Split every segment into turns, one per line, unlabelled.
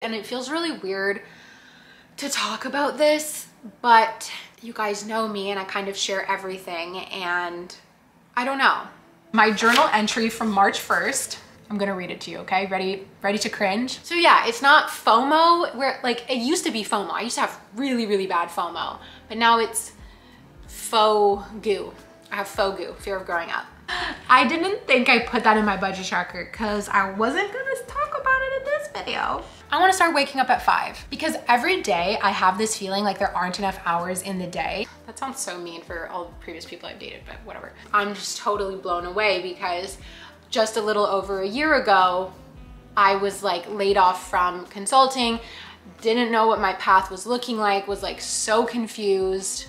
And it feels really weird to talk about this, but you guys know me and I kind of share everything, and I don't know. My journal entry from March 1st, I'm gonna read it to you, okay? Ready to cringe? So yeah, it's not FOMO, where like it used to be FOMO. I used to have really bad FOMO, but now it's faux goo. I have faux goo, fear of growing up. I didn't think I put that in my budget tracker because I wasn't gonna talk about it in this video. I wanna start waking up at 5 because every day I have this feeling like there aren't enough hours in the day. That sounds so mean for all the previous people I've dated, but whatever. I'm just totally blown away because just a little over a year ago, I was like laid off from consulting, didn't know what my path was looking like, was like so confused.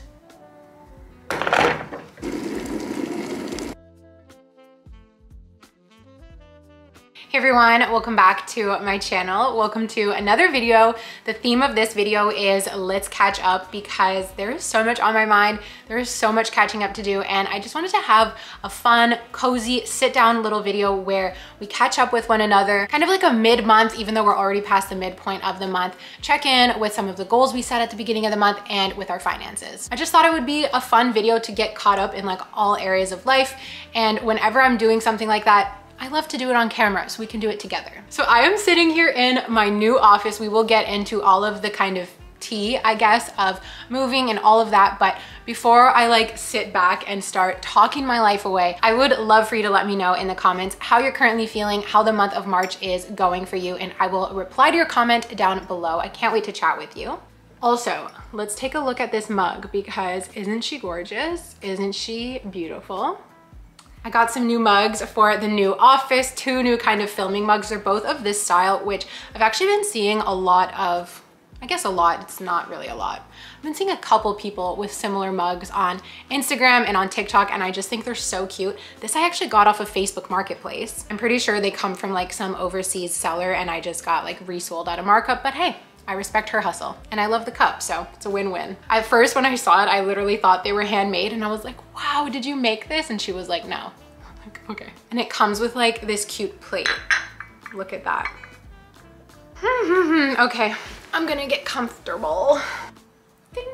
Hey everyone, welcome back to my channel. Welcome to another video. The theme of this video is let's catch up because there is so much on my mind. There is so much catching up to do, and I just wanted to have a fun, cozy, sit down little video where we catch up with one another, kind of like a mid-month, even though we're already past the midpoint of the month, check in with some of the goals we set at the beginning of the month and with our finances. I just thought it would be a fun video to get caught up in like all areas of life, and whenever I'm doing something like that, I love to do it on camera so we can do it together. So I am sitting here in my new office. We will get into all of the kind of tea, I guess, of moving and all of that. But before I like sit back and start talking my life away, I would love for you to let me know in the comments how you're currently feeling, how the month of March is going for you, and I will reply to your comment down below. I can't wait to chat with you. Also, let's take a look at this mug because isn't she gorgeous? Isn't she beautiful? I got some new mugs for the new office, 2 new kind of filming mugs. They're both of this style, which I've actually been seeing a lot of. I guess a lot, it's not really a lot. I've been seeing a couple people with similar mugs on Instagram and on TikTok, and I just think they're so cute. This I actually got off of Facebook Marketplace. I'm pretty sure they come from like some overseas seller and I just got like resold at a markup, but hey, I respect her hustle. And I love the cup, so it's a win-win. At first when I saw it, I literally thought they were handmade and I was like, wow, did you make this? And she was like, no. I'm like, okay. And it comes with like this cute plate. Look at that. Okay, I'm gonna get comfortable. Ding.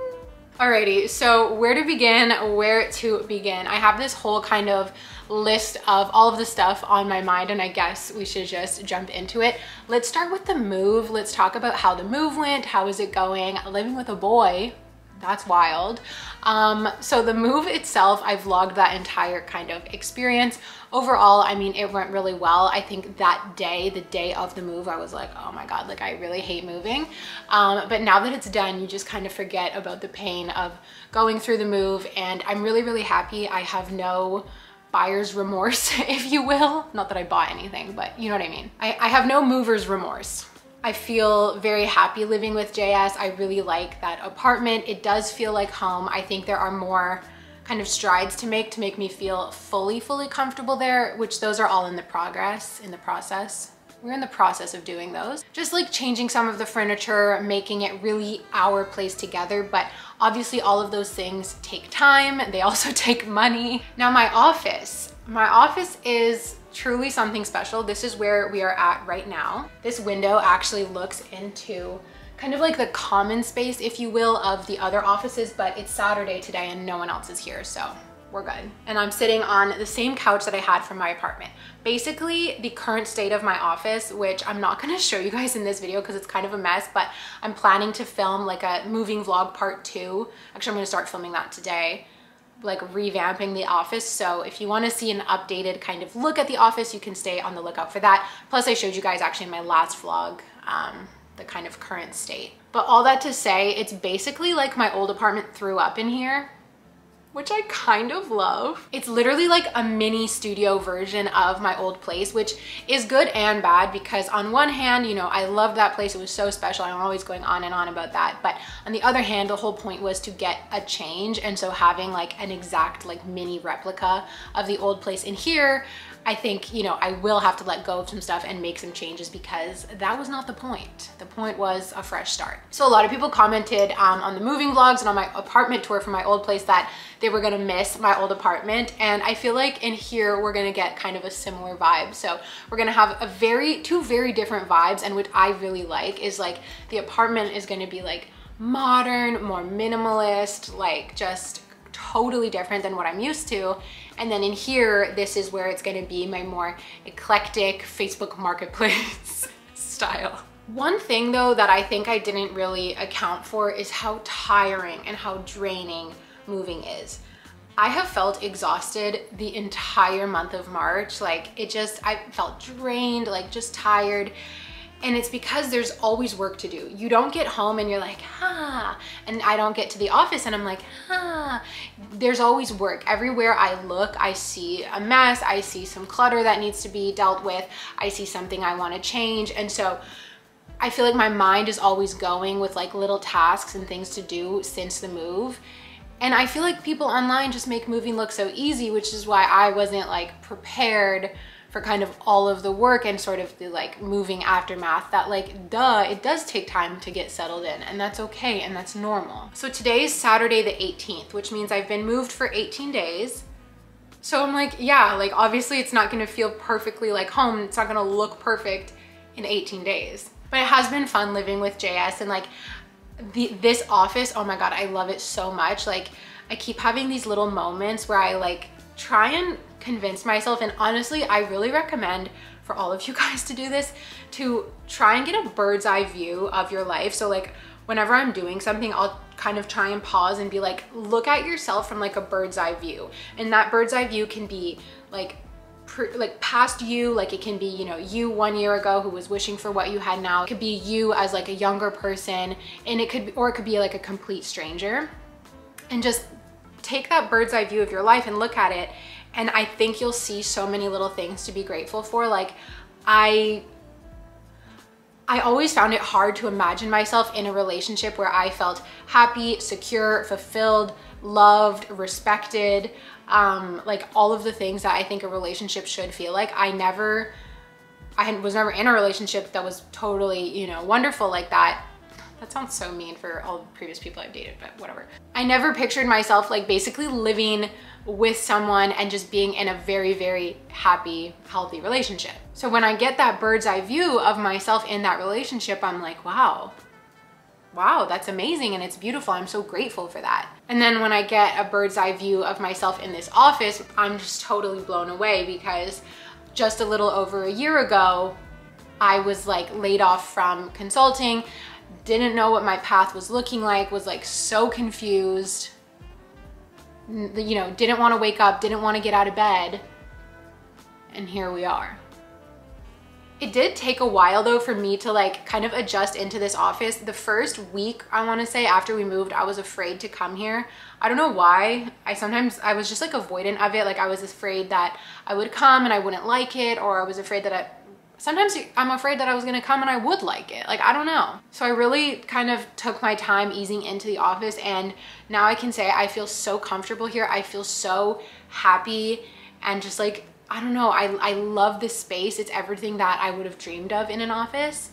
Alrighty, so where to begin? I have this whole kind of list of all of the stuff on my mind, and I guess we should just jump into it. Let's start with the move. Let's talk about how the move went. How is it going? Living with a boy, that's wild. So the move itself, I vlogged that entire kind of experience. Overall, I mean, it went really well. I think that day, the day of the move, I was like, oh my God, like I really hate moving. But now that it's done, you just kind of forget about the pain of going through the move. And I'm really happy. I have no buyer's remorse, if you will. Not that I bought anything, but you know what I mean. I have no mover's remorse. I feel very happy living with JS. I really like that apartment. It does feel like home. I think there are more kind of strides to make me feel fully comfortable there, which those are all in the process. We're in the process of doing those. Just like changing some of the furniture, making it really our place together. But obviously all of those things take time. They also take money. Now my office is truly something special. This is where we are at right now. This window actually looks into kind of like the common space, if you will, of the other offices, but it's Saturday today and no one else is here, so we're good. And I'm sitting on the same couch that I had from my apartment. Basically, the current state of my office, which I'm not gonna show you guys in this video because it's kind of a mess, but I'm planning to film like a moving vlog part 2. Actually, I'm gonna start filming that today, like revamping the office. So if you want to see an updated kind of look at the office, you can stay on the lookout for that. Plus I showed you guys actually in my last vlog, the kind of current state. But all that to say, it's basically like my old apartment threw up in here, which I kind of love. It's literally like a mini studio version of my old place, which is good and bad because on one hand, you know, I loved that place. It was so special. I'm always going on and on about that. But on the other hand, the whole point was to get a change. And so having like an exact like mini replica of the old place in here, I think, you know, I will have to let go of some stuff and make some changes because that was not the point. The point was a fresh start. So a lot of people commented on the moving vlogs and on my apartment tour from my old place that they were gonna miss my old apartment. And I feel like in here, we're gonna get kind of a similar vibe. So we're gonna have two very different vibes. And what I really like is like the apartment is gonna be like modern, more minimalist, like just totally different than what I'm used to. And then in here, this is where it's gonna be my more eclectic Facebook Marketplace style. One thing though that I think I didn't really account for is how tiring and how draining moving is. I have felt exhausted the entire month of March. Like I felt drained, like just tired. And it's because there's always work to do. You don't get home and you're like, and I don't get to the office and I'm like, There's always work. Everywhere I look, I see a mess. I see some clutter that needs to be dealt with. I see something I want to change. And so I feel like my mind is always going with like little tasks and things to do since the move. And I feel like people online just make moving look so easy, which is why I wasn't like prepared for kind of all of the work and sort of the like moving aftermath that like, duh, it does take time to get settled in, and that's okay and that's normal. So today is Saturday the 18th, which means I've been moved for 18 days. So I'm like, yeah, like obviously it's not gonna feel perfectly like home. It's not gonna look perfect in 18 days. But it has been fun living with JS, and like this office, oh my God, I love it so much. Like I keep having these little moments where I like try and convince myself, and honestly, I really recommend for all of you guys to do this, to try and get a bird's eye view of your life. So like whenever I'm doing something, I'll kind of try and pause and be like, look at yourself from like a bird's eye view. And that bird's eye view can be like past you, like it can be, you know, you 1 year ago who was wishing for what you had now. It could be you as like a younger person, and it could be like a complete stranger. And just take that bird's eye view of your life and look at it. And I think you'll see so many little things to be grateful for. Like I always found it hard to imagine myself in a relationship where I felt happy, secure, fulfilled, loved, respected, like all of the things that I think a relationship should feel like. I was never in a relationship that was totally, you know, wonderful like that. That sounds so mean for all the previous people I've dated, but whatever. I never pictured myself like basically living with someone and just being in a very, very happy, healthy relationship. So when I get that bird's eye view of myself in that relationship, I'm like, wow, that's amazing and it's beautiful. I'm so grateful for that. And then when I get a bird's eye view of myself in this office, I'm just totally blown away, because just a little over a year ago, I was like laid off from consulting, didn't know what my path was looking like, was like so confused, you know, didn't want to wake up, didn't want to get out of bed, and here we are. It did take a while though for me to like kind of adjust into this office. The first week, I want to say, after we moved, I was afraid to come here. I don't know why. I was just like avoidant of it. Like I was afraid that I would come and I wouldn't like it, or I was afraid that sometimes I'm afraid that I was gonna come and I would like it. Like, I don't know. So I really kind of took my time easing into the office, and now I can say I feel so comfortable here. I feel so happy and just like, I don't know, I love this space. It's everything that I would have dreamed of in an office.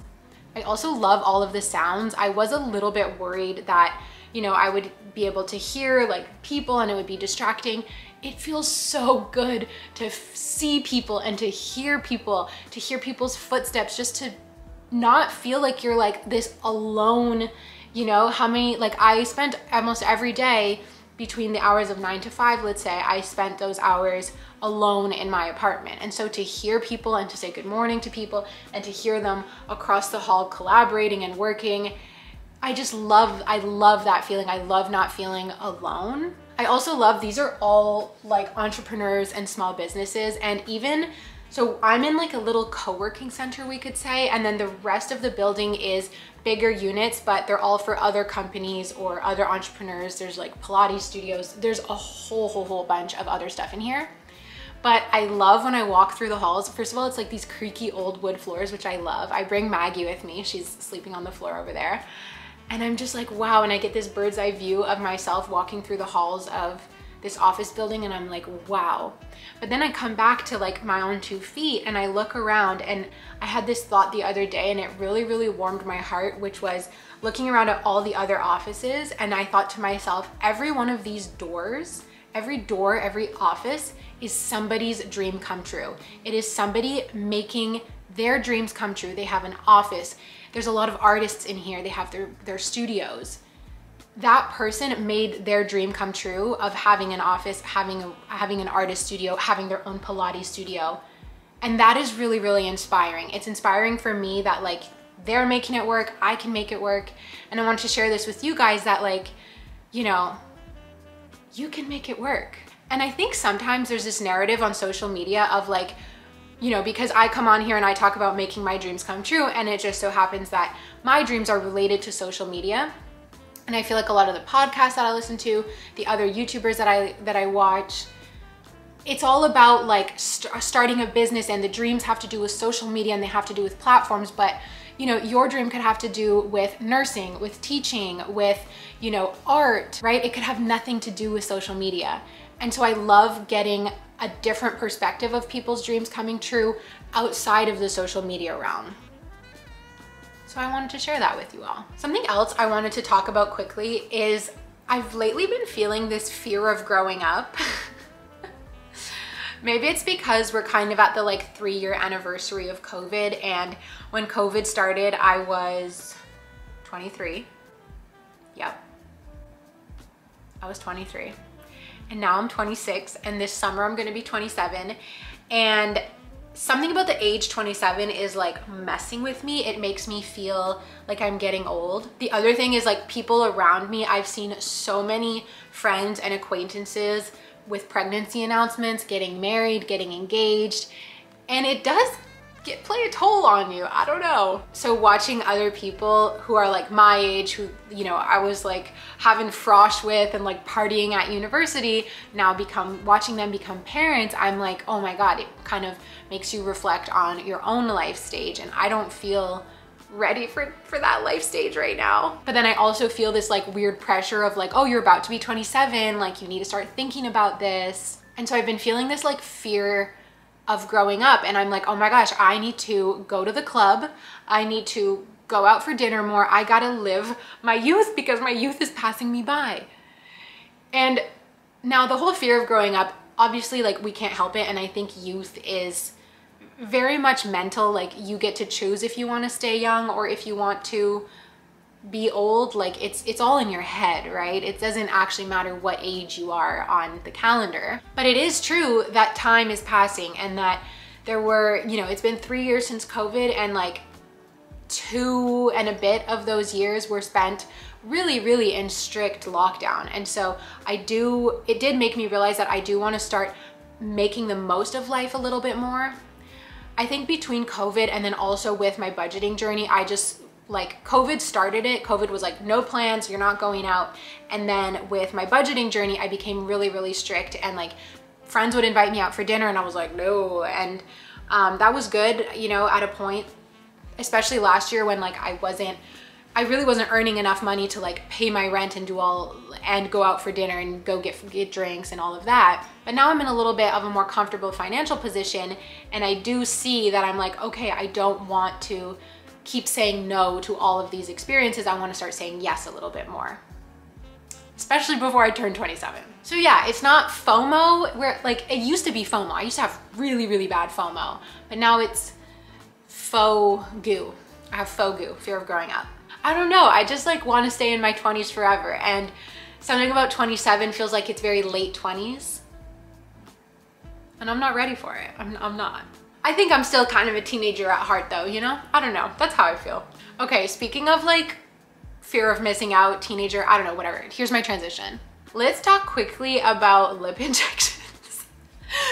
I also love all of the sounds. I was a little bit worried that, you know, I would be able to hear like people and it would be distracting. It feels so good to see people and to hear people's footsteps, just to not feel like you're like this alone, you know. Like I spent almost every day between the hours of 9 to 5, let's say, I spent those hours alone in my apartment. And so to hear people and to say good morning to people and to hear them across the hall collaborating and working, I love that feeling. I love not feeling alone. I also love, these are all like entrepreneurs and small businesses. And even, so I'm in like a little co-working center, we could say, and then the rest of the building is bigger units, but they're all for other companies or other entrepreneurs. There's like Pilates studios. There's a whole bunch of other stuff in here. But I love when I walk through the halls. First of all, it's like these creaky old wood floors, which I love. I bring Maggie with me. She's sleeping on the floor over there. And I'm just like, wow, and I get this bird's eye view of myself walking through the halls of this office building and I'm like, wow. But then I come back to like my own 2 feet and I look around, and I had this thought the other day and it really, really warmed my heart, which was looking around at all the other offices. And I thought to myself, every one of these doors, every door, every office is somebody's dream come true. It is somebody making their dreams come true. They have an office. There's a lot of artists in here. They have their studios. That person made their dream come true of having an office, having an artist studio, having their own Pilates studio. And that is really, really inspiring. It's inspiring for me that like they're making it work, I can make it work. And I want to share this with you guys that like, you know, you can make it work. And I think sometimes there's this narrative on social media of like, you know, because I come on here and I talk about making my dreams come true, and it just so happens that my dreams are related to social media. And I feel like a lot of the podcasts that I listen to, the other YouTubers that I watch, it's all about like starting a business, and the dreams have to do with social media and they have to do with platforms. But you know, your dream could have to do with nursing, with teaching, with, you know, art, right? It could have nothing to do with social media. And so I love getting a different perspective of people's dreams coming true outside of the social media realm. So I wanted to share that with you all. Something else I wanted to talk about quickly is I've lately been feeling this fear of growing up. Maybe it's because we're kind of at the like 3-year anniversary of COVID, and when COVID started, I was 23. Yep, I was 23. And now I'm 26, and this summer I'm gonna be 27. And something about the age 27 is like messing with me. It makes me feel like I'm getting old. The other thing is like people around me, I've seen so many friends and acquaintances with pregnancy announcements, getting married, getting engaged, and it does play a toll on you. I don't know. So watching other people who are like my age, who, you know, I was like having frosh with and like partying at university, now watching them become parents, I'm like, oh my God, it kind of makes you reflect on your own life stage. And I don't feel ready for that life stage right now. But then I also feel this like weird pressure of like, oh, you're about to be 27, like you need to start thinking about this. And so I've been feeling this like fear of growing up, and I'm like, oh my gosh, I need to go to the club. I need to go out for dinner more. I gotta live my youth because my youth is passing me by. And now the whole fear of growing up, obviously like we can't help it. And I think youth is very much mental. Like you get to choose if you want to stay young or if you want to be old. Like it's all in your head, right? It doesn't actually matter what age you are on the calendar. But it is true that time is passing, and that there were, you know, it's been 3 years since COVID, and like 2 and a bit of those years were spent really, really in strict lockdown. And so it did make me realize that I do want to start making the most of life a little bit more. I think between COVID and then also with my budgeting journey, I just like COVID started it. COVID was like, no plans, you're not going out. And then with my budgeting journey, I became really, really strict, and like friends would invite me out for dinner and I was like, no. And that was good, you know, at a point, especially last year when like I really wasn't earning enough money to like pay my rent and go out for dinner and go get drinks and all of that. But now I'm in a little bit of a more comfortable financial position, and I do see that I'm like, okay, I don't want to keep saying no to all of these experiences. I want to start saying yes a little bit more, especially before I turn 27. So yeah, it's not FOMO, where like it used to be FOMO. I used to have really, really bad FOMO, but now it's FOGU. I have FOGU, fear of growing up. I don't know. I just like want to stay in my 20s forever. And something about 27 feels like it's very late 20s. And I'm not ready for it. I'm not. I think I'm still kind of a teenager at heart though, you know? I don't know. That's how I feel. Okay, speaking of like fear of missing out, teenager, I don't know, whatever. Here's my transition. Let's talk quickly about lip injections.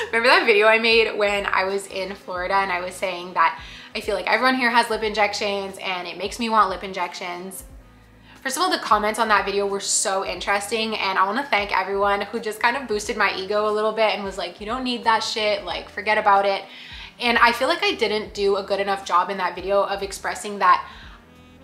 Remember that video I made when I was in Florida and I was saying that I feel like everyone here has lip injections and it makes me want lip injections? First of all, the comments on that video were so interesting, and I want to thank everyone who just kind of boosted my ego a little bit and was like, you don't need that shit, like forget about it. And I feel like I didn't do a good enough job in that video of expressing that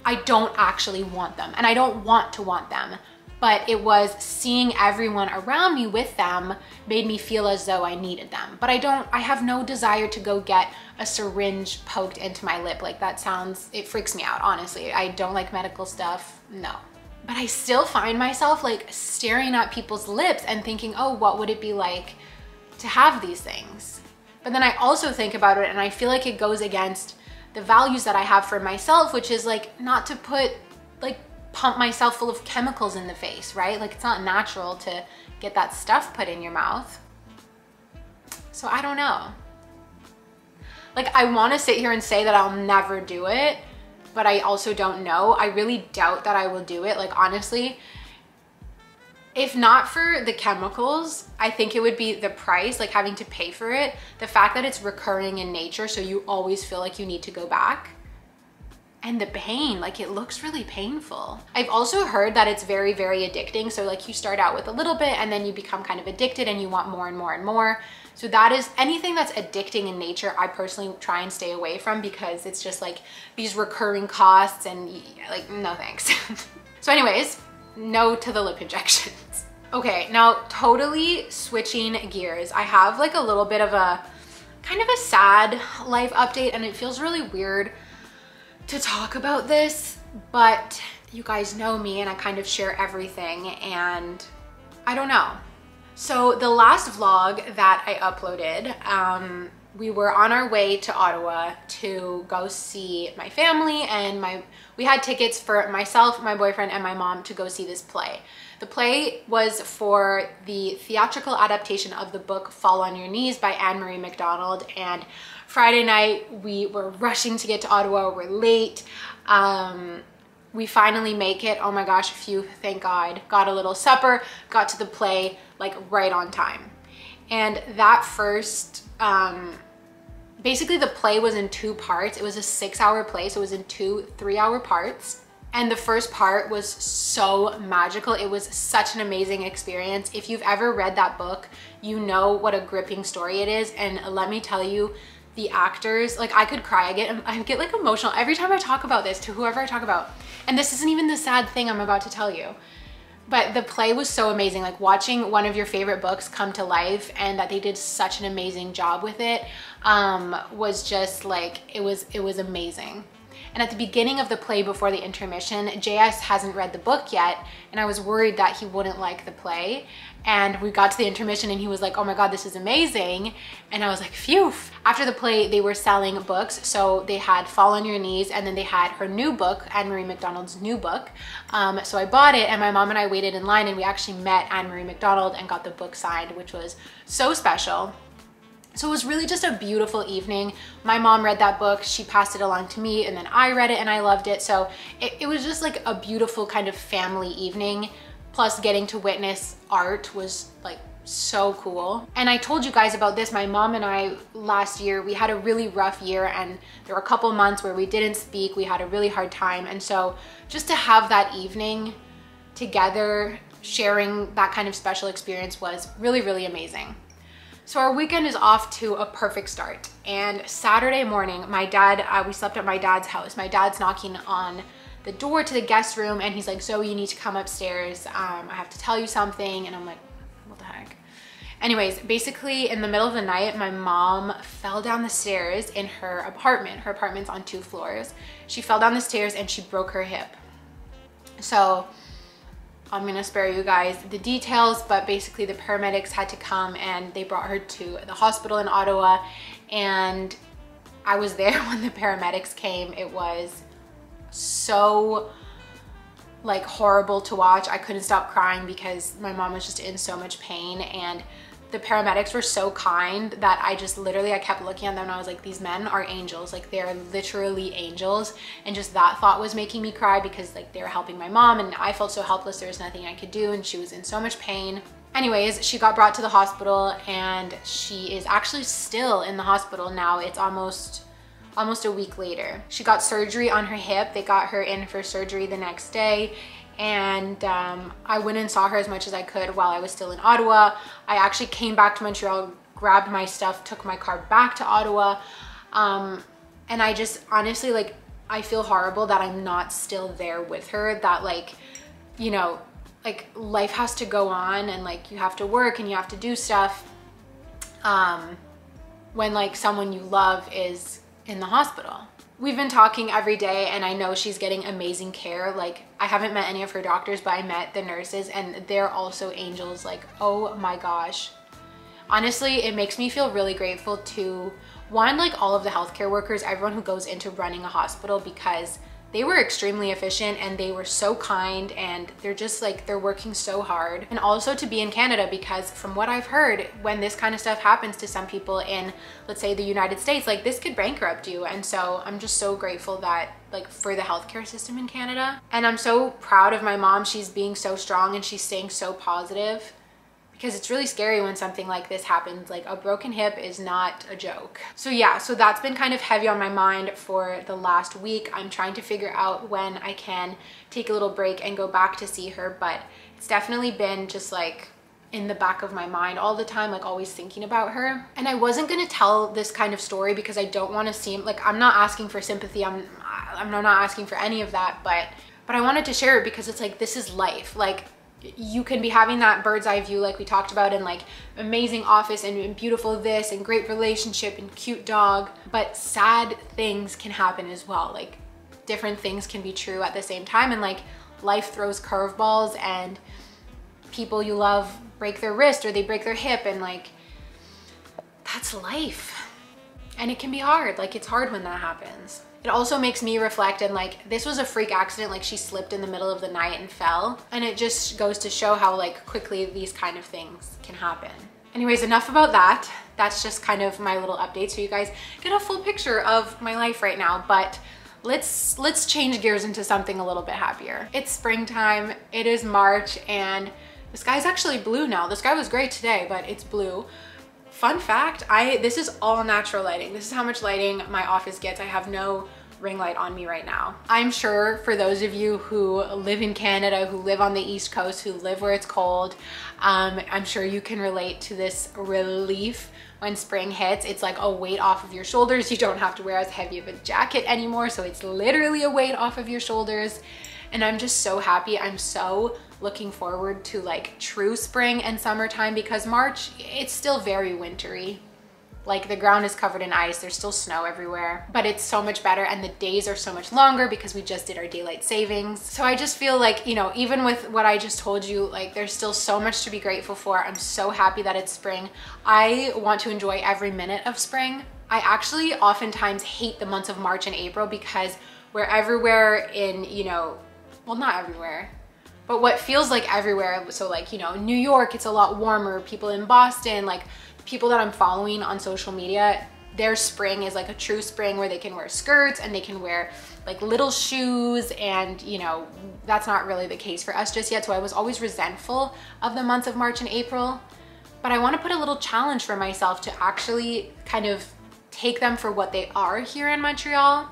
I don't actually want them, and I don't want to want them. but it was seeing everyone around me with them made me feel as though I needed them. But I have no desire to go get a syringe poked into my lip. Like that sounds, it freaks me out, honestly. I don't like medical stuff, no. But I still find myself like staring at people's lips and thinking, oh, what would it be like to have these things? But then I also think about it and I feel like it goes against the values that I have for myself, which is like not to pump myself full of chemicals in the face, right? Like it's not natural to get that stuff put in your mouth. So I don't know. Like I want to sit here and say that I'll never do it, but I also don't know. I really doubt that I will do it. Like honestly, if not for the chemicals, I think it would be the price, like having to pay for it. The fact that it's recurring in nature, so you always feel like you need to go back. And the pain, like it looks really painful. I've also heard that it's very, very addicting. So like you start out with a little bit and then you become kind of addicted and you want more and more and more. So that is anything that's addicting in nature, I personally try and stay away from, because it's just like these recurring costs and like, no thanks. So anyways, no to the lip injections. Okay, now totally switching gears. I have like a little bit of a kind of a sad life update, and it feels really weird to talk about this, but you guys know me and I kind of share everything, and I don't know. So the last vlog that I uploaded, we were on our way to Ottawa to go see my family, and we had tickets for myself, my boyfriend, and my mom to go see this play. The play was for the theatrical adaptation of the book Fall on Your Knees by Anne-Marie MacDonald, and Friday night we were rushing to get to Ottawa. We're late. We finally make it. Oh my gosh, phew, thank God. Got a little supper, got to the play like right on time. And that first, basically the play was in 2 parts. It was a 6-hour play, so it was in 2 3-hour parts. And the first part was so magical. It was such an amazing experience. If you've ever read that book, you know what a gripping story it is. And let me tell you, the actors, like I could cry. I get like emotional every time I talk about this to whoever I talk about. And this isn't even the sad thing I'm about to tell you. But the play was so amazing. Like watching one of your favorite books come to life, and that they did such an amazing job with it, was just like, it was amazing. And at the beginning of the play, before the intermission, JS hasn't read the book yet, and I was worried that he wouldn't like the play. And we got to the intermission and he was like, oh my God, this is amazing. And I was like, phew. After the play, they were selling books. So they had Fall on Your Knees, and then they had her new book, Anne-Marie MacDonald's new book. So I bought it, and my mom and I waited in line, and we actually met Anne-Marie MacDonald and got the book signed, which was so special. So it was really just a beautiful evening. My mom read that book, she passed it along to me, and then I read it and I loved it. So it was just like a beautiful kind of family evening. Plus getting to witness art was like so cool. And I told you guys about this, my mom and I last year, we had a really rough year, and there were a couple months where we didn't speak. We had a really hard time. And so just to have that evening together, sharing that kind of special experience was really, really amazing. So our weekend is off to a perfect start. And Saturday morning, my dad, we slept at my dad's house. My dad's knocking on the door to the guest room, and he's like, Zoe, you need to come upstairs. I have to tell you something. And I'm like, what the heck? Anyways, basically in the middle of the night, my mom fell down the stairs in her apartment. Her apartment's on 2 floors. She fell down the stairs and she broke her hip. So I'm gonna spare you guys the details, but basically the paramedics had to come and they brought her to the hospital in Ottawa. And I was there when the paramedics came. It was so like horrible to watch. I couldn't stop crying because my mom was just in so much pain, and the paramedics were so kind that I just literally, I kept looking at them and I was like, these men are angels. Like they're literally angels. And just that thought was making me cry, because like they were helping my mom and I felt so helpless. There was nothing I could do, and she was in so much pain. Anyways, she got brought to the hospital, and she is actually still in the hospital now. It's almost a week later. She got surgery on her hip. They got her in for surgery the next day. And I went and saw her as much as I could while I was still in Ottawa. I actually came back to Montreal, grabbed my stuff, took my car back to Ottawa. And I just honestly, like, I feel horrible that I'm not still there with her, that like, you know, like life has to go on and like you have to work and you have to do stuff when like someone you love is in the hospital. We've been talking every day and I know she's getting amazing care. Like I haven't met any of her doctors, but I met the nurses and they're also angels. Like, oh my gosh. Honestly, it makes me feel really grateful to one, like all of the healthcare workers, everyone who goes into running a hospital, because they were extremely efficient and they were so kind and they're just like, they're working so hard. And also to be in Canada, because from what I've heard, when this kind of stuff happens to some people in, let's say, the United States, like this could bankrupt you. And so I'm just so grateful that like for the healthcare system in Canada. And I'm so proud of my mom. She's being so strong and she's staying so positive, because it's really scary when something like this happens. Like a broken hip is not a joke. So yeah, so that's been kind of heavy on my mind for the last week. I'm trying to figure out when I can take a little break and go back to see her, but it's definitely been just like in the back of my mind all the time, like always thinking about her. And I wasn't gonna tell this kind of story because I don't wanna seem like, I'm not asking for sympathy, I'm not asking for any of that, but I wanted to share it because it's like, this is life. Like, you can be having that bird's eye view like we talked about, and like amazing office and beautiful this and great relationship and cute dog, but sad things can happen as well. Like different things can be true at the same time, and like life throws curveballs and people you love break their wrist or they break their hip, and like that's life. And it can be hard. Like it's hard when that happens. It also makes me reflect, and like this was a freak accident, like she slipped in the middle of the night and fell, and it just goes to show how like quickly these kind of things can happen. Anyways, enough about that. That's just kind of my little update so you guys get a full picture of my life right now. But let's change gears into something a little bit happier. It's springtime, it is March, and the sky's actually blue now. The sky was gray today, but it's blue. Fun fact, this is all natural lighting. This is how much lighting my office gets. I have no ring light on me right now. I'm sure for those of you who live in Canada, who live on the East Coast, who live where it's cold, I'm sure you can relate to this relief when spring hits. It's like a weight off of your shoulders. You don't have to wear as heavy of a jacket anymore. So it's literally a weight off of your shoulders. And I'm just so happy. I'm so looking forward to like true spring and summertime, because March, it's still very wintry. Like the ground is covered in ice, there's still snow everywhere, but it's so much better and the days are so much longer because we just did our daylight savings. So I just feel like, you know, even with what I just told you, like there's still so much to be grateful for. I'm so happy that it's spring. I want to enjoy every minute of spring. I actually oftentimes hate the months of March and April because we're everywhere in, you know, well, not everywhere, but what feels like everywhere. So like, you know, New York, it's a lot warmer. People in Boston, like people that I'm following on social media, their spring is like a true spring where they can wear skirts and they can wear like little shoes, and you know, that's not really the case for us just yet. So I was always resentful of the months of March and April, but I want to put a little challenge for myself to actually kind of take them for what they are here in Montreal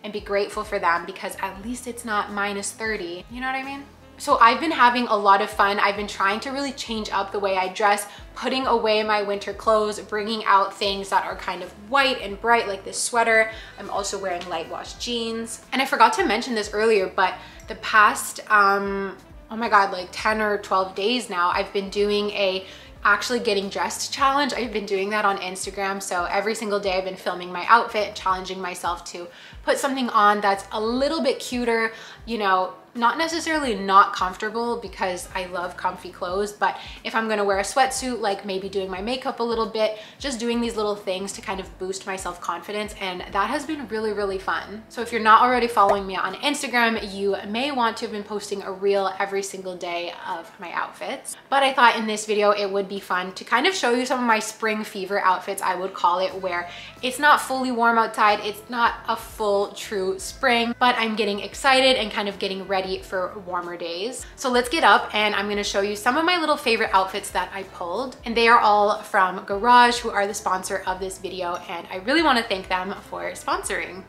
and be grateful for them, because at least it's not minus 30, you know what I mean? So I've been having a lot of fun. I've been trying to really change up the way I dress, putting away my winter clothes, bringing out things that are kind of white and bright, like this sweater. I'm also wearing light wash jeans. And I forgot to mention this earlier, but the past, oh my God, like 10 or 12 days now, I've been doing a actually getting dressed challenge. I've been doing that on Instagram. So every single day I've been filming my outfit, challenging myself to put something on that's a little bit cuter, you know, not necessarily not comfortable, because I love comfy clothes, but if I'm gonna wear a sweatsuit, like maybe doing my makeup a little bit, just doing these little things to kind of boost my self-confidence, and that has been really, really fun. So if you're not already following me on Instagram, you may want to have been posting a reel every single day of my outfits. But I thought in this video it would be fun to kind of show you some of my spring fever outfits, I would call it, where it's not fully warm outside, it's not a full true spring, but I'm getting excited and kind of getting ready for warmer days. So let's get up and I'm gonna show you some of my little favorite outfits that I pulled. And they are all from Garage, who are the sponsor of this video. And I really wanna thank them for sponsoring.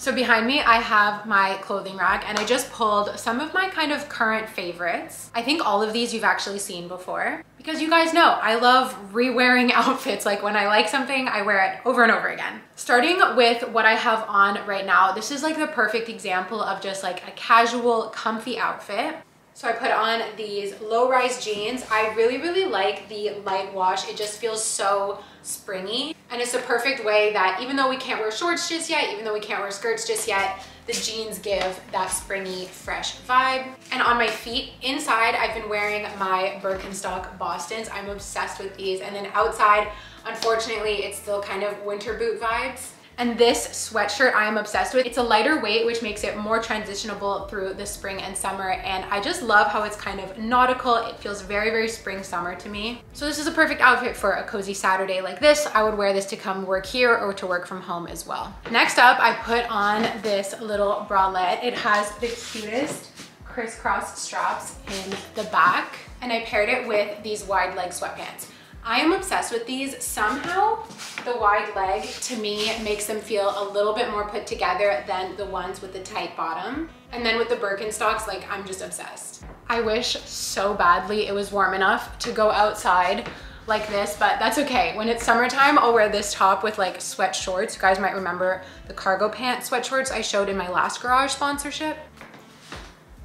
So behind me, I have my clothing rack and I just pulled some of my kind of current favorites. I think all of these you've actually seen before because you guys know I love re-wearing outfits. Like when I like something, I wear it over and over again. Starting with what I have on right now, this is like the perfect example of just like a casual, comfy outfit. So I put on these low-rise jeans. I really like the light wash. It just feels so springy. And it's the perfect way that even though we can't wear shorts just yet, even though we can't wear skirts just yet, the jeans give that springy, fresh vibe. And on my feet, inside, I've been wearing my Birkenstock Bostons. I'm obsessed with these. And then outside, unfortunately, it's still kind of winter boot vibes. And this sweatshirt I am obsessed with. It's a lighter weight, which makes it more transitionable through the spring and summer. And I just love how it's kind of nautical. It feels very spring summer to me. So this is a perfect outfit for a cozy Saturday like this. I would wear this to come work here or to work from home as well. Next up, I put on this little bralette. It has the cutest crisscross straps in the back. And I paired it with these wide leg sweatpants. I am obsessed with these. Somehow the wide leg to me makes them feel a little bit more put together than the ones with the tight bottom. And then with the Birkenstocks, like I'm just obsessed. I wish so badly it was warm enough to go outside like this, but that's okay. When it's summertime, I'll wear this top with like sweat shorts. You guys might remember the cargo pant sweat shorts I showed in my last Garage sponsorship.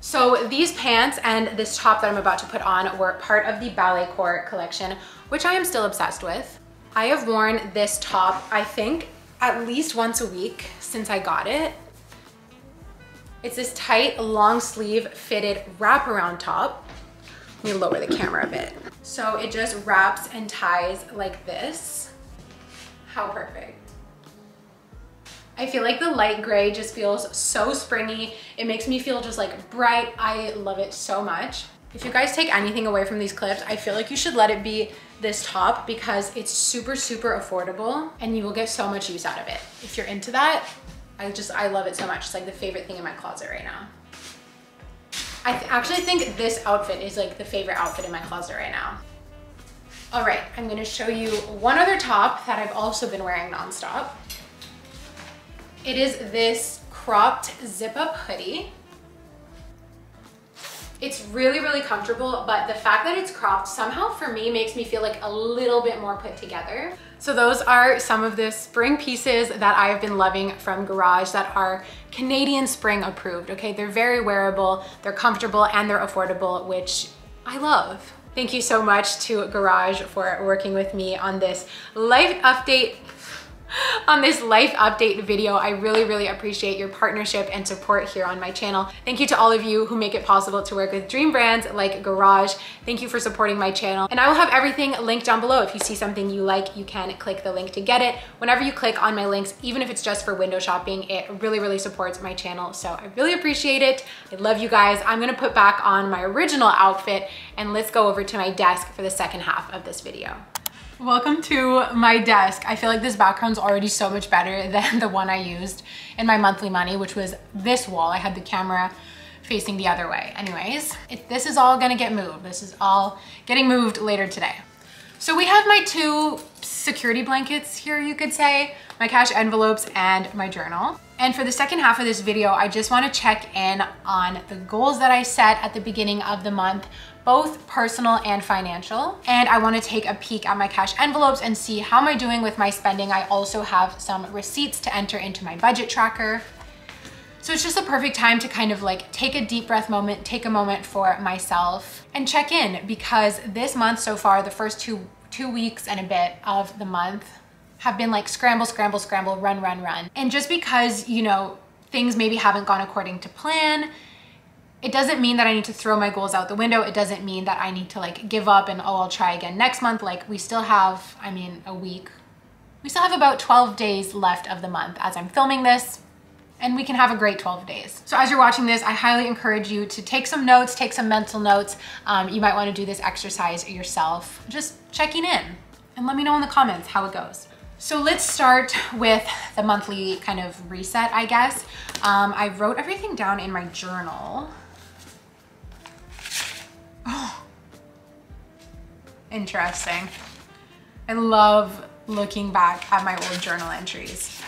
So these pants and this top that I'm about to put on were part of the Ballet Core collection, which I am still obsessed with. I have worn this top, I think, at least once a week since I got it. It's this tight, long sleeve fitted wraparound top. Let me lower the camera a bit. So it just wraps and ties like this. How perfect. I feel like the light gray just feels so springy. It makes me feel just like bright. I love it so much. If you guys take anything away from these clips, I feel like you should let it be this top because it's super affordable and you will get so much use out of it. If you're into that, I love it so much. It's like the favorite thing in my closet right now. I actually think this outfit is like the favorite outfit in my closet right now. All right, I'm gonna show you one other top that I've also been wearing nonstop. It is this cropped zip-up hoodie. It's really comfortable, but the fact that it's cropped somehow for me makes me feel like a little bit more put together. So those are some of the spring pieces that I've been loving from Garage that are Canadian spring approved, okay? They're very wearable, they're comfortable, and they're affordable, which I love. Thank you so much to Garage for working with me on this life update video. I really appreciate your partnership and support here on my channel. Thank you to all of you who make it possible to work with dream brands like Garage. Thank you for supporting my channel. And I will have everything linked down below. If you see something you like, you can click the link to get it. Whenever you click on my links, even if it's just for window shopping, it really supports my channel. So I really appreciate it. I love you guys. I'm gonna put back on my original outfit and let's go over to my desk for the second half of this video. Welcome to my desk. I feel like this background's already so much better than the one I used in my monthly money, which was this wall. I had the camera facing the other way. Anyways, this is all gonna get moved. This is all getting moved later today. So we have my two security blankets here, you could say, my cash envelopes and my journal. And for the second half of this video, I just wanna check in on the goals that I set at the beginning of the month, both personal and financial. And I wanna take a peek at my cash envelopes and see how am I doing with my spending. I also have some receipts to enter into my budget tracker. So it's just a perfect time to kind of like take a deep breath moment, take a moment for myself and check in, because this month so far, the first two weeks and a bit of the month have been like scramble, run. And just because, you know, things maybe haven't gone according to plan, it doesn't mean that I need to throw my goals out the window. It doesn't mean that I need to like give up and, oh, I'll try again next month. Like we still have, I mean, a week. We still have about 12 days left of the month as I'm filming this, and we can have a great 12 days. So as you're watching this, I highly encourage you to take some notes, take some mental notes. You might wanna do this exercise yourself, just checking in, and let me know in the comments how it goes. So let's start with the monthly kind of reset, I guess. I wrote everything down in my journal. Oh, interesting. I love looking back at my old journal entries.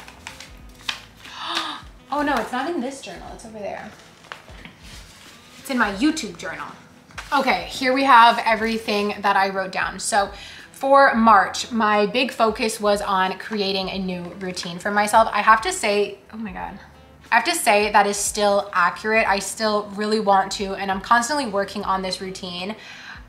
Oh no, it's not in this journal, it's over there. It's in my YouTube journal. Okay, here we have everything that I wrote down. So for March, my big focus was on creating a new routine for myself. I have to say, oh my God. I have to say that is still accurate. I still really want to, and I'm constantly working on this routine.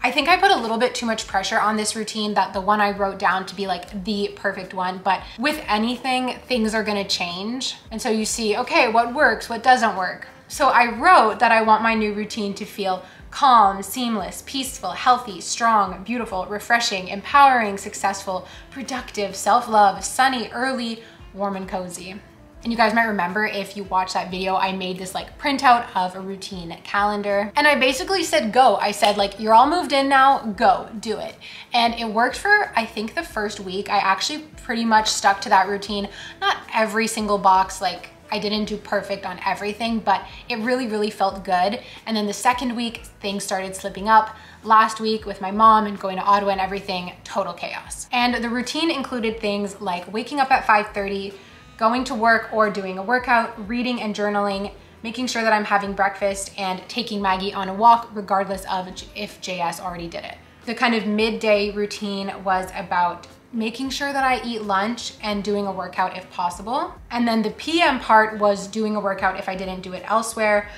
I think I put a little bit too much pressure on this routine, that the one I wrote down to be like the perfect one, but with anything, things are gonna change. And so you see, okay, what works, what doesn't work. So I wrote that I want my new routine to feel calm, seamless, peaceful, healthy, strong, beautiful, refreshing, empowering, successful, productive, self-love, sunny, early, warm and cozy. And you guys might remember, if you watched that video, I made this like printout of a routine calendar. And I basically said, go. I said like, you're all moved in now, go, do it. And it worked for, I think, the first week. I actually pretty much stuck to that routine. Not every single box, like I didn't do perfect on everything, but it really, really felt good. And then the second week, things started slipping up. Last week with my mom and going to Ottawa and everything, total chaos. And the routine included things like waking up at 5:30, going to work or doing a workout, reading and journaling, making sure that I'm having breakfast, and taking Maggie on a walk regardless of if JS already did it. The kind of midday routine was about making sure that I eat lunch and doing a workout if possible. And then the PM part was doing a workout if I didn't do it elsewhere,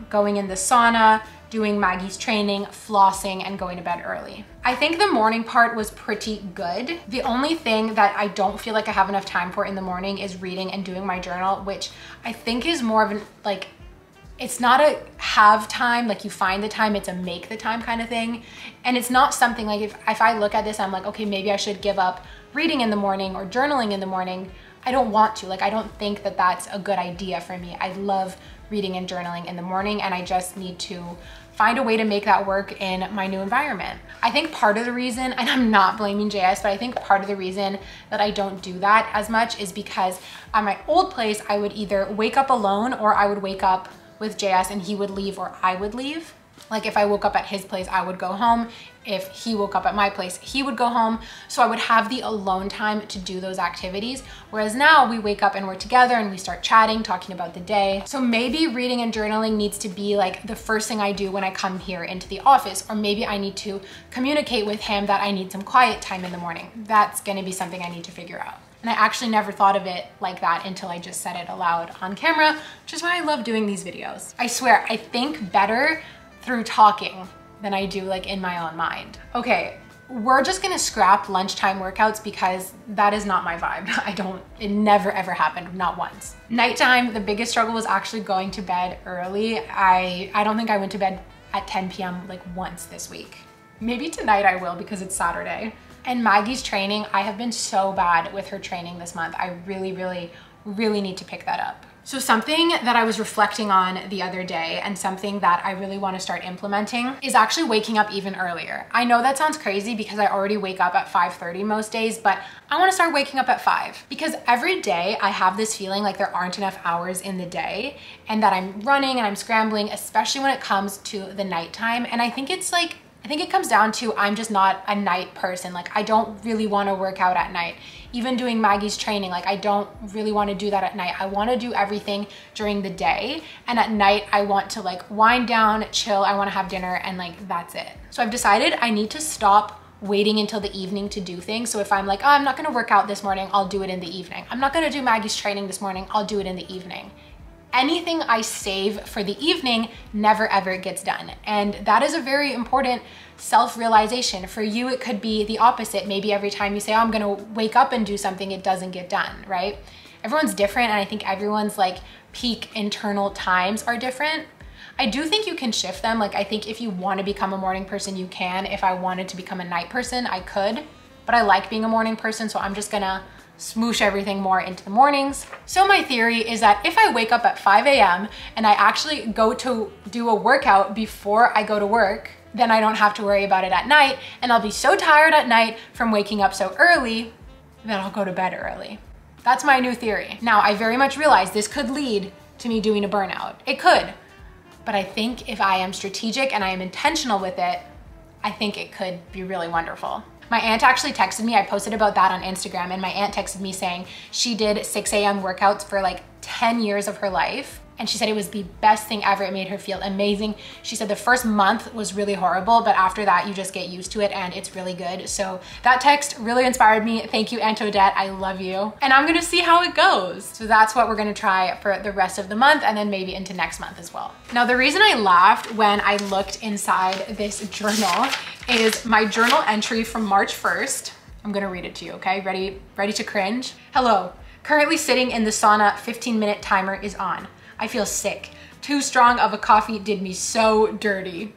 going in the sauna, doing Maggie's training, flossing, and going to bed early. I think the morning part was pretty good. The only thing that I don't feel like I have enough time for in the morning is reading and doing my journal, which I think is more of an, like, it's not a have time, like you find the time, it's a make the time kind of thing. And it's not something like, if I look at this, I'm like, okay, maybe I should give up reading in the morning or journaling in the morning. I don't want to, like, I don't think that that's a good idea for me. I love reading and journaling in the morning, and I just need to find a way to make that work in my new environment. I think part of the reason, and I'm not blaming JS, but I think part of the reason that I don't do that as much is because at my old place, I would either wake up alone or I would wake up with JS and he would leave or I would leave. Like if I woke up at his place, I would go home. If he woke up at my place, he would go home. So I would have the alone time to do those activities. Whereas now we wake up and we're together and we start chatting, talking about the day. So maybe reading and journaling needs to be like the first thing I do when I come here into the office, or maybe I need to communicate with him that I need some quiet time in the morning. That's gonna be something I need to figure out. And I actually never thought of it like that until I just said it aloud on camera, which is why I love doing these videos. I swear, I think better through talking than I do like in my own mind. Okay, we're just gonna scrap lunchtime workouts because that is not my vibe. It never ever happened, not once. Nighttime, the biggest struggle was actually going to bed early. I don't think I went to bed at 10 p.m. like once this week. Maybe tonight I will because it's Saturday. And Maggie's training, I have been so bad with her training this month. I really, really, really need to pick that up. So something that I was reflecting on the other day and something that I really want to start implementing is actually waking up even earlier. I know that sounds crazy because I already wake up at 5:30 most days, but I want to start waking up at 5 because every day I have this feeling like there aren't enough hours in the day and that I'm running and I'm scrambling, especially when it comes to the nighttime. And I think it comes down to I'm just not a night person. Like I don't really want to work out at night. Even doing Maggie's training, like I don't really want to do that at night. I want to do everything during the day, and at night I want to like wind down, chill, I want to have dinner, and like that's it. So I've decided I need to stop waiting until the evening to do things. So if I'm like, oh, I'm not going to work out this morning, I'll do it in the evening. I'm not going to do Maggie's training this morning, I'll do it in the evening. Anything I save for the evening never ever gets done. And that is a very important self-realization. For you, it could be the opposite. Maybe every time you say, oh, I'm gonna wake up and do something, it doesn't get done, right? Everyone's different, and I think everyone's like peak internal times are different. I do think you can shift them. Like I think if you want to become a morning person, you can. If I wanted to become a night person, I could, but I like being a morning person, so I'm just gonna smoosh everything more into the mornings. So my theory is that if I wake up at 5 a.m. and I actually go to do a workout before I go to work, then I don't have to worry about it at night, and I'll be so tired at night from waking up so early that I'll go to bed early. That's my new theory. Now, I very much realize this could lead to me doing a burnout. It could, but I think if I am strategic and I am intentional with it, I think it could be really wonderful. My aunt actually texted me, I posted about that on Instagram, and my aunt texted me saying she did 6 a.m. workouts for like 10 years of her life. And she said it was the best thing ever. It made her feel amazing. She said the first month was really horrible, but after that, you just get used to it and it's really good. So that text really inspired me. Thank you, Aunt Odette. I love you. And I'm gonna see how it goes. So that's what we're gonna try for the rest of the month and then maybe into next month as well. Now, the reason I laughed when I looked inside this journal is my journal entry from March 1st. I'm gonna read it to you, okay? Ready to cringe? Hello, currently sitting in the sauna, 15-minute timer is on. I feel sick. Too strong of a coffee did me so dirty.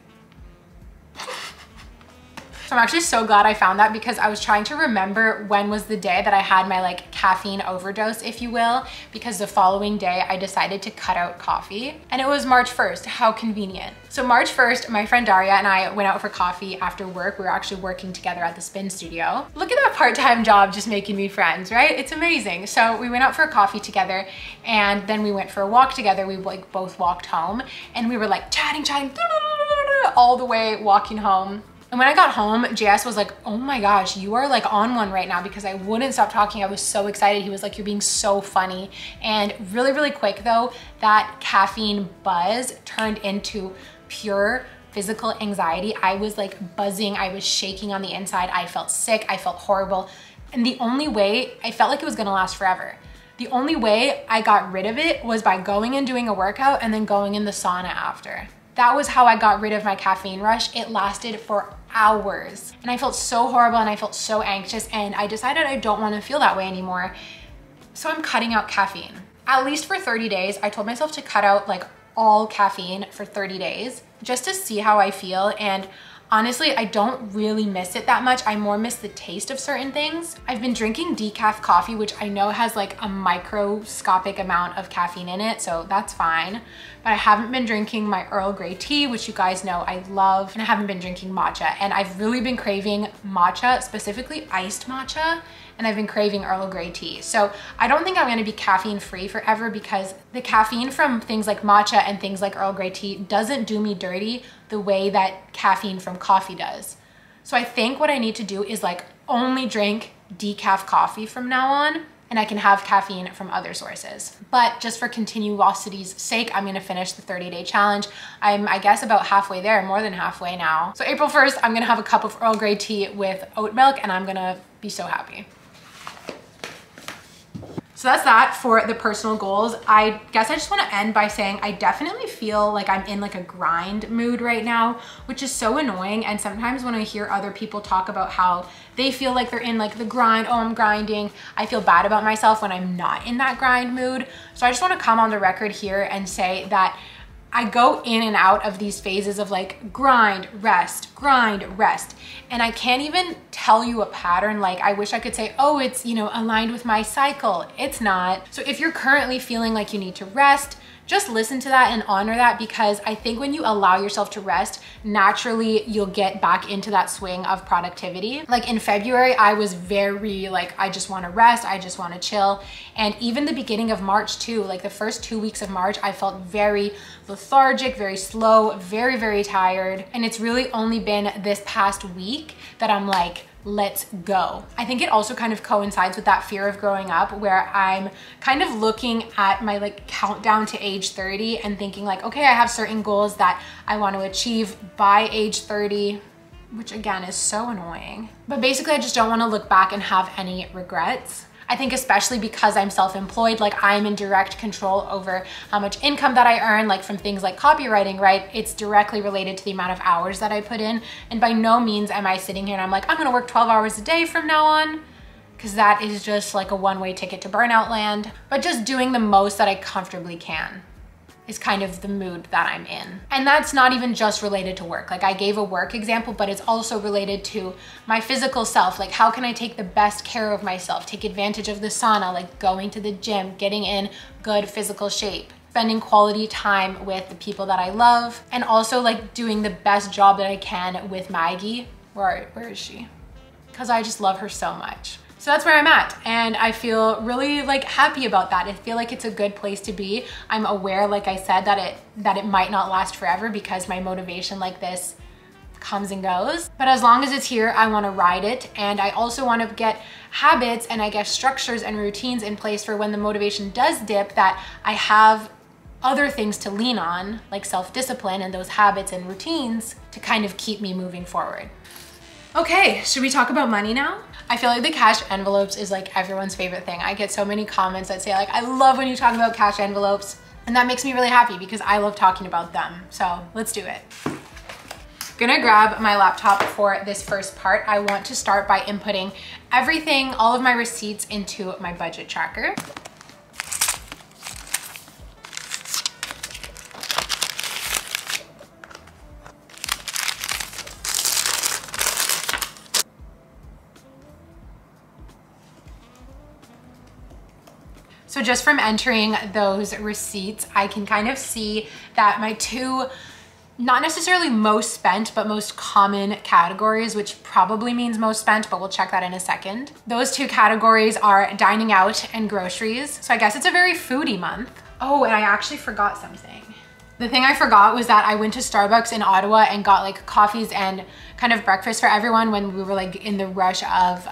So I'm actually so glad I found that because I was trying to remember when was the day that I had my like caffeine overdose, if you will, because the following day I decided to cut out coffee and it was March 1st. How convenient. So March 1st, my friend Daria and I went out for coffee after work. We were actually working together at the spin studio. Look at that part-time job just making me friends, right? It's amazing. So we went out for a coffee together and then we went for a walk together. We like both walked home and we were like chatting all the way walking home. And when I got home, JS was like, oh my gosh, you are like on one right now, because I wouldn't stop talking. I was so excited. He was like, you're being so funny. And really, really quick though, that caffeine buzz turned into pure physical anxiety. I was like buzzing. I was shaking on the inside. I felt sick. I felt horrible. And the only way, I felt like it was gonna last forever. The only way I got rid of it was by going and doing a workout and then going in the sauna after. That was how I got rid of my caffeine rush. It lasted for hours and I felt so horrible and I felt so anxious, and I decided I don't want to feel that way anymore. So I'm cutting out caffeine, at least for 30 days. I told myself to cut out like all caffeine for 30 days just to see how I feel. And honestly, I don't really miss it that much. I more miss the taste of certain things. I've been drinking decaf coffee, which I know has like a microscopic amount of caffeine in it, so that's fine. But I haven't been drinking my Earl Grey tea, which you guys know I love, and I haven't been drinking matcha. And I've really been craving matcha, specifically iced matcha, and I've been craving Earl Grey tea. So I don't think I'm gonna be caffeine free forever, because the caffeine from things like matcha and things like Earl Grey tea doesn't do me dirty the way that caffeine from coffee does. So I think what I need to do is like only drink decaf coffee from now on, and I can have caffeine from other sources. But just for continuosity's sake, I'm gonna finish the 30-day challenge. I'm, I guess, about halfway there, more than halfway now. So April 1st, I'm gonna have a cup of Earl Grey tea with oat milk, and I'm gonna be so happy. So that's that for the personal goals. I guess I just want to end by saying I definitely feel like I'm in like a grind mood right now, which is so annoying. And sometimes when I hear other people talk about how they feel like they're in like the grind, oh, I'm grinding, I feel bad about myself when I'm not in that grind mood. So I just want to come on the record here and say that I go in and out of these phases of like grind, rest, and I can't even tell you a pattern. Like I wish I could say, oh, it's, you know, aligned with my cycle. It's not. So if you're currently feeling like you need to rest, just listen to that and honor that, because I think when you allow yourself to rest, naturally you'll get back into that swing of productivity. Like in February, I was very like, I just want to rest, I just want to chill. And even the beginning of March too, like the first 2 weeks of March, I felt very lethargic, very slow, very, very tired. And it's really only been this past week that I'm like, let's go. I think it also kind of coincides with that fear of growing up, where I'm kind of looking at my like countdown to age 30 and thinking like, okay, I have certain goals that I want to achieve by age 30, which again is so annoying. But basically I just don't want to look back and have any regrets. I think especially because I'm self-employed, like I'm in direct control over how much income that I earn, like from things like copywriting, right? It's directly related to the amount of hours that I put in. And by no means am I sitting here and I'm like, I'm gonna work 12 hours a day from now on, because that is just like a one-way ticket to burnout land. But just doing the most that I comfortably can is kind of the mood that I'm in. And that's not even just related to work. Like I gave a work example, but it's also related to my physical self. Like how can I take the best care of myself, take advantage of the sauna, like going to the gym, getting in good physical shape, spending quality time with the people that I love, and also like doing the best job that I can with Maggie. Where is she? Because I just love her so much. So that's where I'm at, and I feel really like happy about that. I feel like it's a good place to be. I'm aware, like I said, that it might not last forever, because my motivation like this comes and goes. But as long as it's here, I want to ride it. And I also want to get habits and I guess structures and routines in place for when the motivation does dip, that I have other things to lean on, like self-discipline and those habits and routines to kind of keep me moving forward. Okay, should we talk about money now? I feel like the cash envelopes is like everyone's favorite thing. I get so many comments that say like, I love when you talk about cash envelopes. And that makes me really happy because I love talking about them. So let's do it. Gonna grab my laptop for this first part. I want to start by inputting everything, all of my receipts into my budget tracker. So just from entering those receipts, I can kind of see that my two, not necessarily most spent, but most common categories, which probably means most spent, but we'll check that in a second. Those two categories are dining out and groceries. So I guess it's a very foodie month. Oh, and I actually forgot something. The thing I forgot was that I went to Starbucks in Ottawa and got like coffees and kind of breakfast for everyone when we were like in the rush of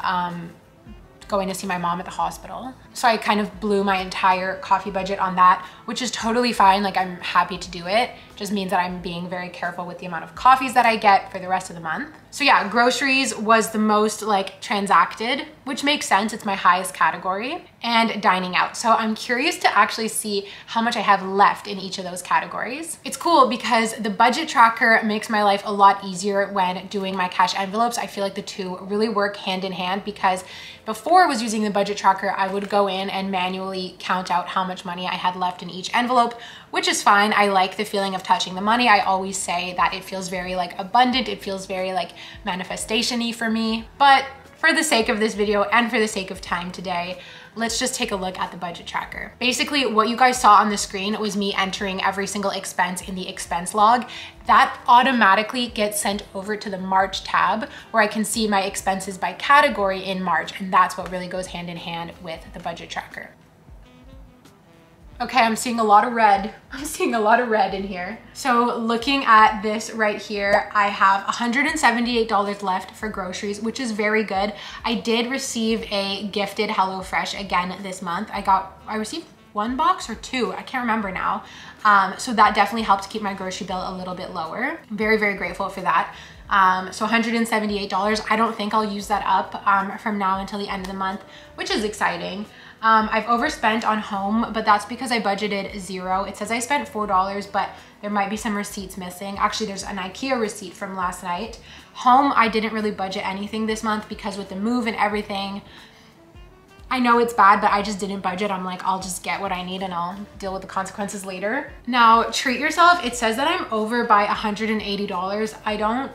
going to see my mom at the hospital. So I kind of blew my entire coffee budget on that, which is totally fine. Like I'm happy to do it. Just means that I'm being very careful with the amount of coffees that I get for the rest of the month. So yeah, groceries was the most like transacted, which makes sense. It's my highest category, and dining out. So I'm curious to actually see how much I have left in each of those categories. It's cool because the budget tracker makes my life a lot easier when doing my cash envelopes. I feel like the two really work hand in hand because before I was using the budget tracker, I would go in and manually count out how much money I had left in each envelope, which is fine. I like the feeling of touching the money. I always say that it feels very like abundant. It feels very like manifestation-y for me. But for the sake of this video and for the sake of time today, let's just take a look at the budget tracker. Basically, what you guys saw on the screen was me entering every single expense in the expense log. That automatically gets sent over to the March tab where I can see my expenses by category in March. And that's what really goes hand in hand with the budget tracker. Okay, I'm seeing a lot of red. I'm seeing a lot of red in here. So looking at this right here, I have $178 left for groceries, which is very good. I did receive a gifted HelloFresh again this month. I received one box or two, I can't remember now. So that definitely helped keep my grocery bill a little bit lower. Very, very grateful for that. So $178, I don't think I'll use that up from now until the end of the month, which is exciting. I've overspent on home, but that's because I budgeted $0. It says I spent $4, but there might be some receipts missing. Actually, there's an IKEA receipt from last night. Home, I didn't really budget anything this month because with the move and everything, I know it's bad, but I just didn't budget. I'm like, I'll just get what I need and I'll deal with the consequences later. Now, treat yourself. It says that I'm over by $180. I don't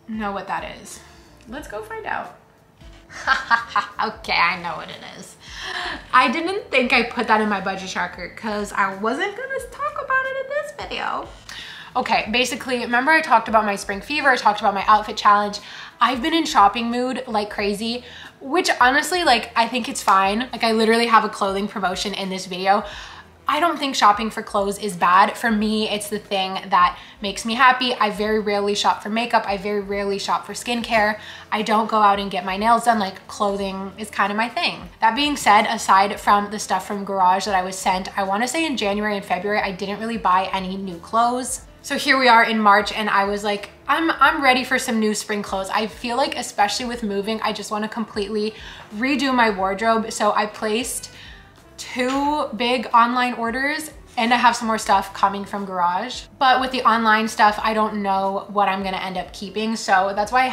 know what that is. Let's go find out. Okay, I know what it is. I didn't think I put that in my budget tracker because I wasn't gonna talk about it in this video. Okay, basically, remember I talked about my spring fever, I talked about my outfit challenge. I've been in shopping mood like crazy, which honestly, like, I think it's fine. Like, I literally have a clothing promotion in this video. I don't think shopping for clothes is bad. For me, it's the thing that makes me happy. I very rarely shop for makeup. I very rarely shop for skincare. I don't go out and get my nails done. Like, clothing is kind of my thing. That being said, aside from the stuff from Garage that I was sent, I want to say in January and February, I didn't really buy any new clothes. So here we are in March and I was like, I'm ready for some new spring clothes. I feel like, especially with moving, I just want to completely redo my wardrobe. So I placed 2 big online orders and I have some more stuff coming from Garage. But with the online stuff, I don't know what I'm gonna end up keeping. So that's why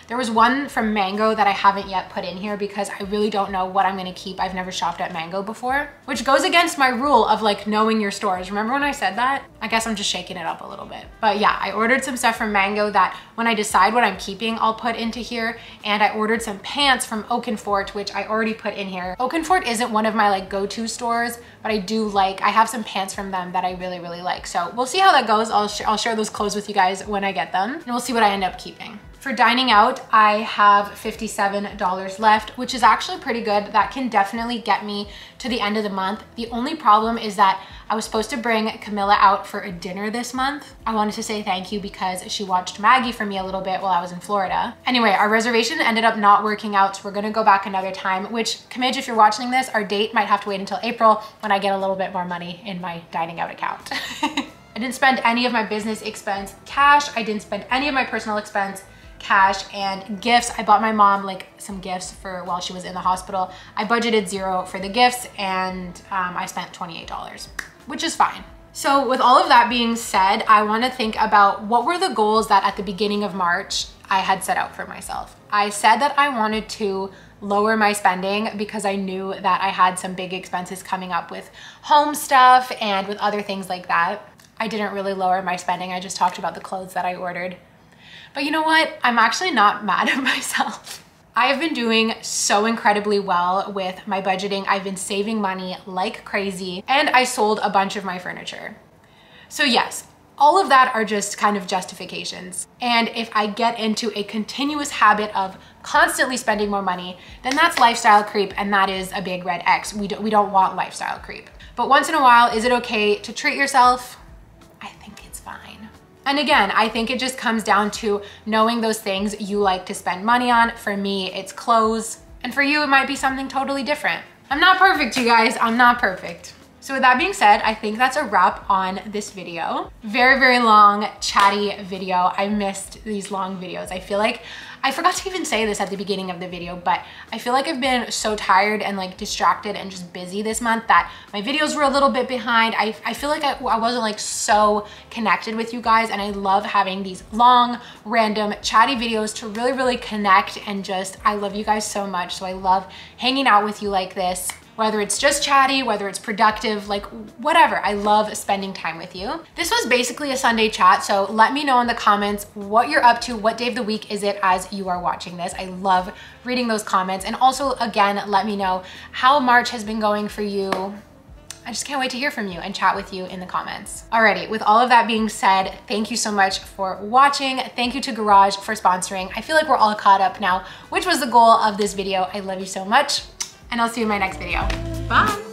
there was one from Mango that I haven't yet put in here because I really don't know what I'm gonna keep. I've never shopped at Mango before, which goes against my rule of like knowing your stores. Remember when I said that? I guess I'm just shaking it up a little bit. But yeah, I ordered some stuff from Mango that when I decide what I'm keeping, I'll put into here. And I ordered some pants from Oakenfort, which I already put in here. Oakenfort isn't one of my like go-to stores, but I have some pants from them that I really, really like. So we'll see how that goes. I'll share those clothes with you guys when I get them and we'll see what I end up keeping. For dining out, I have $57 left, which is actually pretty good. That can definitely get me to the end of the month. The only problem is that I was supposed to bring Camilla out for a dinner this month. I wanted to say thank you because she watched Maggie for me a little bit while I was in Florida. Anyway, our reservation ended up not working out, so we're gonna go back another time, which, Kamij, if you're watching this, our date might have to wait until April when I get a little bit more money in my dining out account. I didn't spend any of my business expense cash. I didn't spend any of my personal expense cash, and gifts. I bought my mom like some gifts for while she was in the hospital. I budgeted $0 for the gifts, and I spent $28, which is fine. So with all of that being said, I want to think about what were the goals that at the beginning of March I had set out for myself. I said that I wanted to lower my spending because I knew that I had some big expenses coming up with home stuff and with other things like that. I didn't really lower my spending. I just talked about the clothes that I ordered. But you know what? I'm actually not mad at myself. I have been doing so incredibly well with my budgeting. I've been saving money like crazy, and I sold a bunch of my furniture. So yes, all of that are just kind of justifications. And if I get into a continuous habit of constantly spending more money, then that's lifestyle creep, and that is a big red X. We don't want lifestyle creep. But once in a while, is it okay to treat yourself? I think it's fine. And again, I think it just comes down to knowing those things you like to spend money on. For me, it's clothes. And for you, it might be something totally different. I'm not perfect, you guys. I'm not perfect. So with that being said, I think that's a wrap on this video. Very, very long, chatty video. I missed these long videos. I feel like I forgot to even say this at the beginning of the video, but I feel like I've been so tired and like distracted and just busy this month that my videos were a little bit behind. I feel like I wasn't like so connected with you guys, and I love having these long, random, chatty videos to really, really connect, and just, I love you guys so much. So I love hanging out with you like this. Whether it's just chatty, whether it's productive, like whatever. I love spending time with you. This was basically a Sunday chat, so let me know in the comments what you're up to, what day of the week is it as you are watching this. I love reading those comments. And also, again, let me know how March has been going for you. I just can't wait to hear from you and chat with you in the comments. Alrighty, with all of that being said, thank you so much for watching. Thank you to Garage for sponsoring. I feel like we're all caught up now, which was the goal of this video. I love you so much, and I'll see you in my next video. Bye.